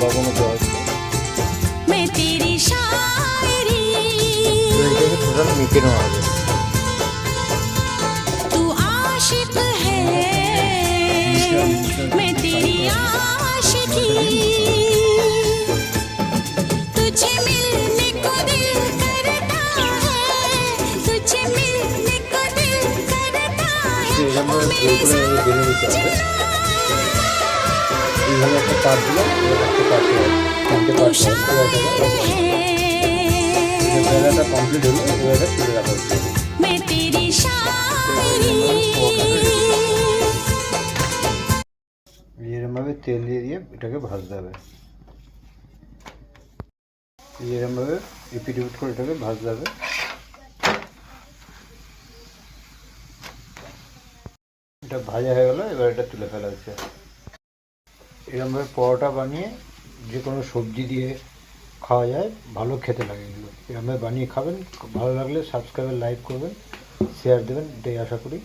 লবণ দেওয়া আছে, এইটাকে টোটাল মেখে নেওয়া হবে। বেড়ে দিতে হবে। এইভাবে একটা পাট দিলাম, একটা পাট তিনটে পাট বেলাটা কমপ্লিট হলো, এবারে তুলে রাখা হচ্ছে। এরমভাবে তেল দিয়ে দিয়ে এটাকে ভাজতে হবে। এরমভাবে এপিট উপিট করে এটাকে ভাজতে হবে। এটা ভাজা হয়ে গেল, এবার এটা তুলে ফেলা হচ্ছে। এরমভাবে পরোটা বানিয়ে যে কোনো সবজি দিয়ে খাওয়া যায়, ভালো খেতে লাগে এগুলো। এরমভাবে বানিয়ে খাবেন, ভালো লাগলে সাবস্ক্রাইব লাইক করবেন, শেয়ার দেবেন, এটাই আশা করি।